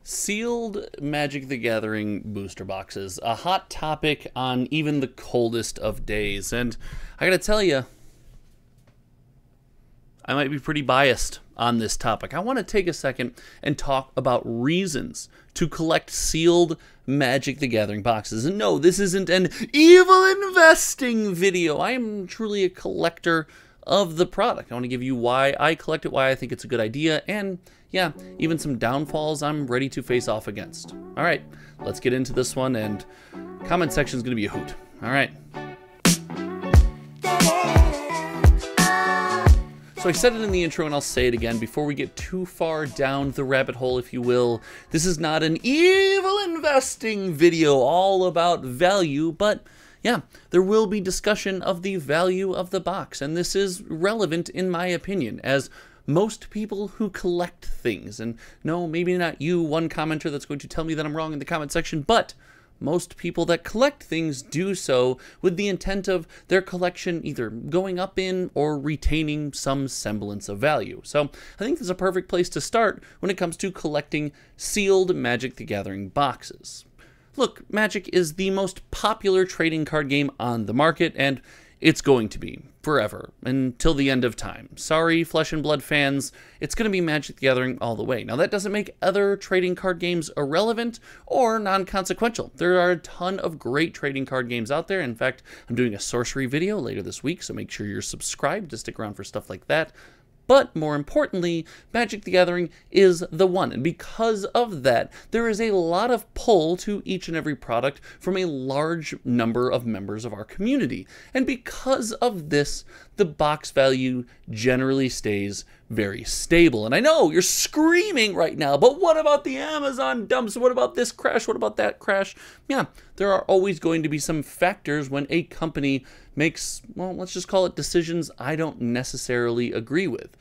Sealed Magic the Gathering booster boxes, a hot topic on even the coldest of days. And I gotta tell you, I might be pretty biased on this topic. I want to take a second and talk about reasons to collect sealed Magic the Gathering boxes. And no, this isn't an evil investing video. I am truly a collector of the product. I want to give you why I collect it, why I think it's a good idea, and yeah, even some downfalls I'm ready to face off against. All right, let's get into this one, and comment section is going to be a hoot. All right. So I said it in the intro and I'll say it again before we get too far down the rabbit hole, if you will. This is not an evil investing video all about value, but yeah, there will be discussion of the value of the box, and this is relevant in my opinion, as most people who collect things, and no, maybe not you, one commenter that's going to tell me that I'm wrong in the comment section, but most people that collect things do so with the intent of their collection either going up in or retaining some semblance of value. So I think this is a perfect place to start when it comes to collecting sealed Magic the Gathering boxes. Look, Magic is the most popular trading card game on the market, and it's going to be forever, until the end of time. Sorry, Flesh and Blood fans, it's going to be Magic the Gathering all the way. Now, that doesn't make other trading card games irrelevant or non-consequential. There are a ton of great trading card games out there. In fact, I'm doing a sorcery video later this week, so make sure you're subscribed to stick around for stuff like that. But more importantly, Magic the Gathering is the one, and because of that, there is a lot of pull to each and every product from a large number of members of our community. And because of this, the box value generally stays very stable. And I know you're screaming right now, but what about the Amazon dumps? What about this crash? What about that crash? Yeah, there are always going to be some factors when a company makes, well, let's just call it decisions I don't necessarily agree with.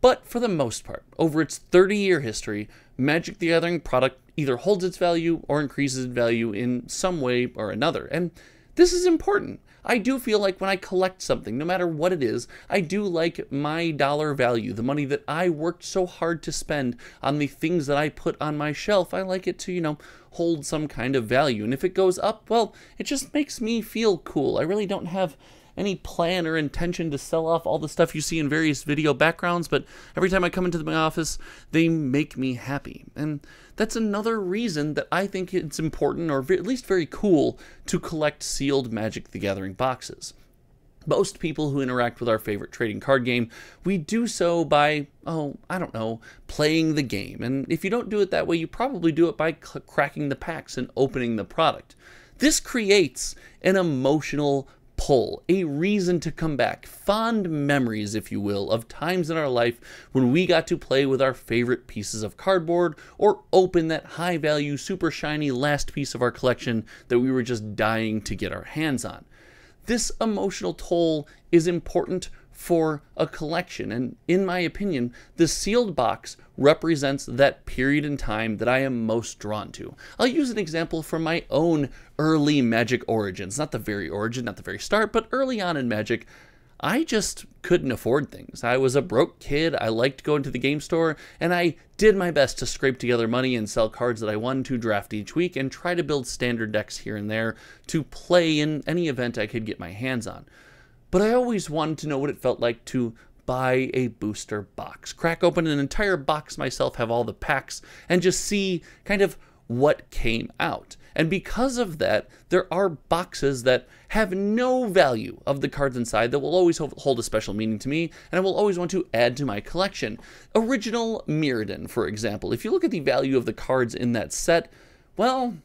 But for the most part, over its 30-year history, Magic the Gathering product either holds its value or increases its value in some way or another. And this is important. I do feel like when I collect something, no matter what it is, I do like my dollar value, the money that I worked so hard to spend on the things that I put on my shelf. I like it to, you know, hold some kind of value. And if it goes up, well, it just makes me feel cool. I really don't have any plan or intention to sell off all the stuff you see in various video backgrounds, but every time I come into my office, they make me happy. And that's another reason that I think it's important, or at least very cool, to collect sealed Magic the Gathering boxes. Most people who interact with our favorite trading card game, we do so by, oh, I don't know, playing the game. And if you don't do it that way, you probably do it by cracking the packs and opening the product. This creates an emotional pull, a reason to come back, fond memories, if you will, of times in our life when we got to play with our favorite pieces of cardboard or open that high value, super shiny last piece of our collection that we were just dying to get our hands on. This emotional toll is important for a collection, and in my opinion, the sealed box represents that period in time that I am most drawn to. I'll use an example from my own early Magic origins, not the very origin, not the very start, but early on in Magic. I just couldn't afford things. I was a broke kid, I liked going to the game store, and I did my best to scrape together money and sell cards that I won to draft each week and try to build standard decks here and there to play in any event I could get my hands on. But I always wanted to know what it felt like to buy a booster box, crack open an entire box myself, have all the packs, and just see kind of what came out. And because of that, there are boxes that have no value of the cards inside that will always hold a special meaning to me, and I will always want to add to my collection. Original Mirrodin, for example. If you look at the value of the cards in that set, well,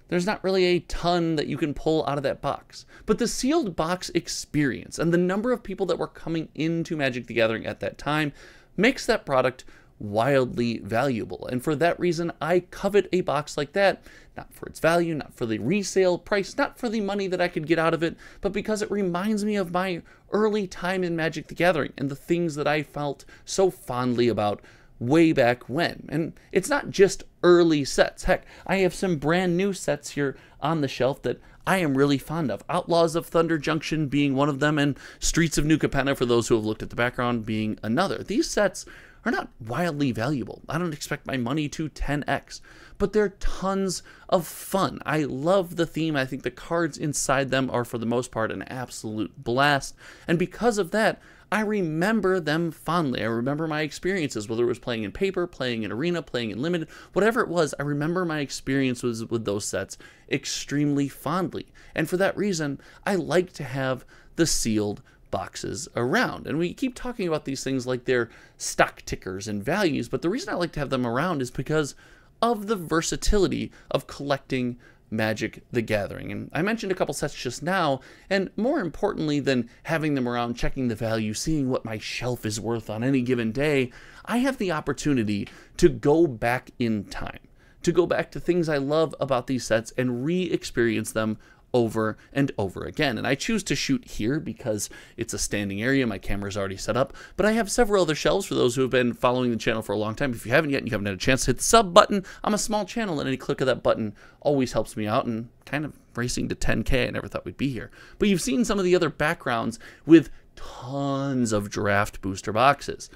there's not really a ton that you can pull out of that box. But the sealed box experience and the number of people that were coming into Magic the Gathering at that time makes that product wildly valuable. And for that reason, I covet a box like that, not for its value, not for the resale price, not for the money that I could get out of it, but because it reminds me of my early time in Magic the Gathering and the things that I felt so fondly about way back when. And it's not just early sets. Heck, I have some brand new sets here on the shelf that I am really fond of. Outlaws of Thunder Junction being one of them, and Streets of New Capenna, for those who have looked at the background, being another. These sets are not wildly valuable. I don't expect my money to 10x, but they're tons of fun. I love the theme. I think the cards inside them are, for the most part, an absolute blast. And because of that, I remember them fondly. I remember my experiences, whether it was playing in paper, playing in arena, playing in limited, whatever it was. I remember my experiences with those sets extremely fondly. And for that reason, I like to have the sealed boxes around. And we keep talking about these things like they're stock tickers and values, but the reason I like to have them around is because of the versatility of collecting Magic the Gathering. And I mentioned a couple sets just now, and more importantly than having them around, checking the value, seeing what my shelf is worth on any given day, I have the opportunity to go back in time, to go back to things I love about these sets and re-experience them over and over again. And I choose to shoot here because it's a standing area. My camera's already set up, but I have several other shelves for those who have been following the channel for a long time. If you haven't yet and you haven't had a chance to hit the sub button, I'm a small channel and any click of that button always helps me out, and kind of racing to 10K. I never thought we'd be here. But you've seen some of the other backgrounds with tons of draft booster boxes.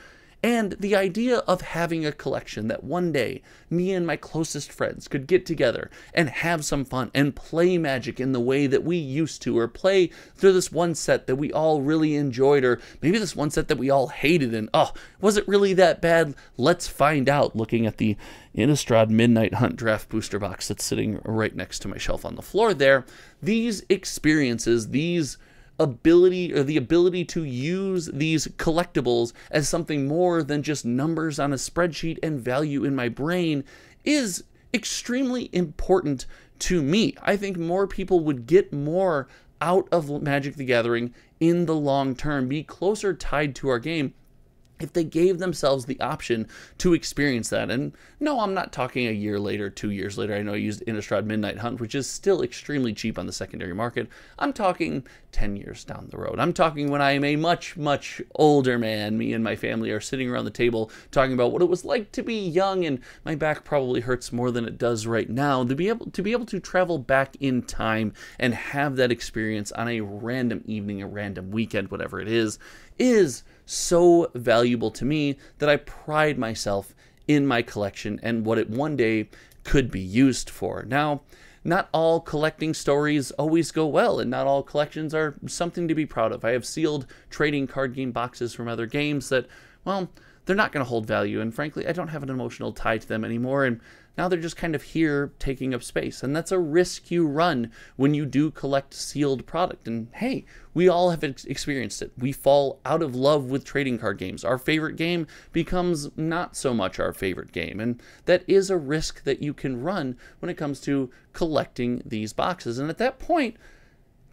And the idea of having a collection that one day me and my closest friends could get together and have some fun and play Magic in the way that we used to, or play through this one set that we all really enjoyed, or maybe this one set that we all hated, and oh, was it really that bad? Let's find out, looking at the Innistrad Midnight Hunt draft booster box that's sitting right next to my shelf on the floor there. These experiences, these the ability to use these collectibles as something more than just numbers on a spreadsheet and value in my brain is extremely important to me. I think more people would get more out of Magic the Gathering in the long term, be closer tied to our game, if they gave themselves the option to experience that. And no, I'm not talking a year later, 2 years later. I know I used Innistrad Midnight Hunt, which is still extremely cheap on the secondary market. I'm talking 10 years down the road. I'm talking when I am a much, much older man. Me and my family are sitting around the table talking about what it was like to be young, and my back probably hurts more than it does right now. To be able to travel back in time and have that experience on a random evening, a random weekend, whatever it is so valuable to me that I pride myself in my collection and what it one day could be used for. Now, not all collecting stories always go well, and not all collections are something to be proud of. I have sealed trading card game boxes from other games that, well, they're not going to hold value, and frankly, I don't have an emotional tie to them anymore, and now they're just kind of here taking up space. And that's a risk you run when you do collect sealed product. And hey, we all have experienced it. We fall out of love with trading card games. Our favorite game becomes not so much our favorite game. And that is a risk that you can run when it comes to collecting these boxes. And at that point,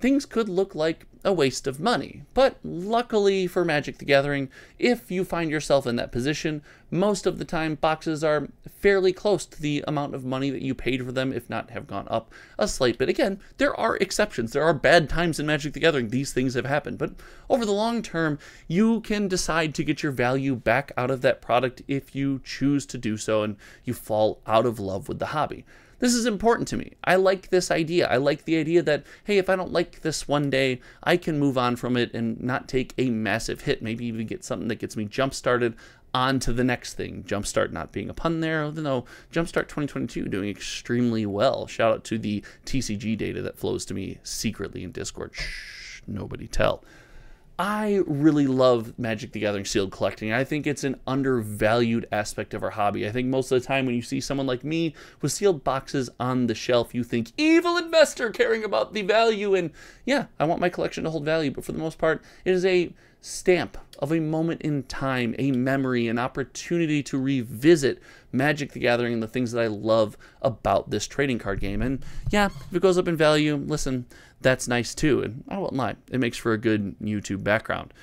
things could look like a waste of money. But luckily for Magic the Gathering, if you find yourself in that position, most of the time boxes are fairly close to the amount of money that you paid for them, if not have gone up a slight bit. Again, there are exceptions. There are bad times in Magic the Gathering. These things have happened. But over the long term, you can decide to get your value back out of that product if you choose to do so and you fall out of love with the hobby. This is important to me. I like this idea. I like the idea that, hey, if I don't like this one day, I can move on from it and not take a massive hit. Maybe even get something that gets me jump-started on to the next thing. Jumpstart not being a pun there, even though Jumpstart 2022 doing extremely well. Shout out to the TCG data that flows to me secretly in Discord. Shh, nobody tell. I really love Magic the Gathering sealed collecting. I think it's an undervalued aspect of our hobby. I think most of the time when you see someone like me with sealed boxes on the shelf, you think, evil investor caring about the value. And yeah, I want my collection to hold value, but for the most part, it is a stamp of a moment in time, a memory, an opportunity to revisit Magic the Gathering and the things that I love about this trading card game. And yeah, if it goes up in value, listen, that's nice too. And I won't lie, it makes for a good YouTube background.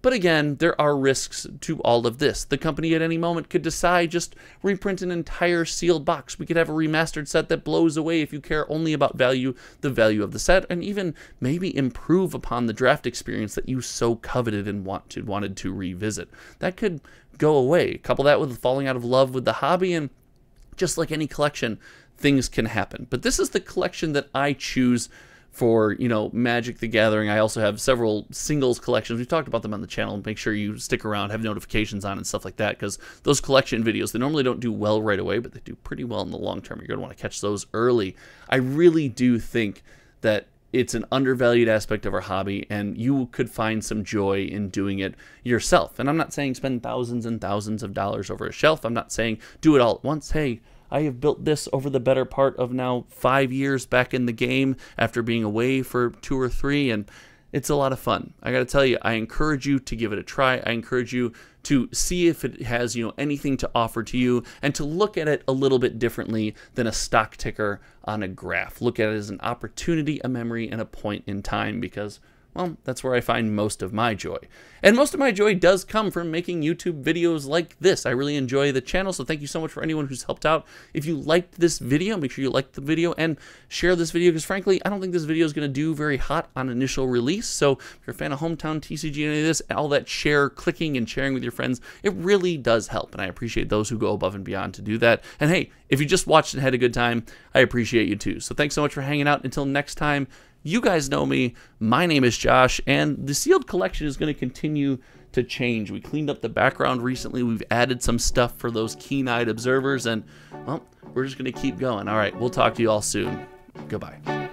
But again, there are risks to all of this. The company at any moment could decide just reprint an entire sealed box. We could have a remastered set that blows away if you care only about the value of the set, and even maybe improve upon the draft experience that you so coveted and wanted to revisit. That could go away. Couple that with falling out of love with the hobby, and just like any collection, things can happen. But this is the collection that I choose for, you know, Magic the Gathering. I also have several singles collections. We've talked about them on the channel. Make sure you stick around, have notifications on and stuff like that, because those collection videos, they normally don't do well right away, but they do pretty well in the long term. You're going to want to catch those early. I really do think that it's an undervalued aspect of our hobby, and you could find some joy in doing it yourself. And I'm not saying spend thousands and thousands of dollars over a shelf. I'm not saying do it all at once. Hey, I have built this over the better part of now 5 years back in the game after being away for 2 or 3, and it's a lot of fun. I got to tell you, I encourage you to give it a try. I encourage you to see if it has, you know, anything to offer to you, and to look at it a little bit differently than a stock ticker on a graph. Look at it as an opportunity, a memory, and a point in time, because, well, that's where I find most of my joy. And most of my joy does come from making YouTube videos like this. I really enjoy the channel, so thank you so much for anyone who's helped out. If you liked this video, make sure you like the video and share this video, because frankly, I don't think this video is going to do very hot on initial release. So if you're a fan of Hometown TCG and any of this, all that clicking and sharing with your friends, it really does help. And I appreciate those who go above and beyond to do that. And hey, if you just watched and had a good time, I appreciate you too. So thanks so much for hanging out. Until next time, you guys know me. My name is Josh, and the sealed collection is going to continue to change. We cleaned up the background recently. We've added some stuff for those keen-eyed observers, and, well, we're just going to keep going. All right, we'll talk to you all soon. Goodbye.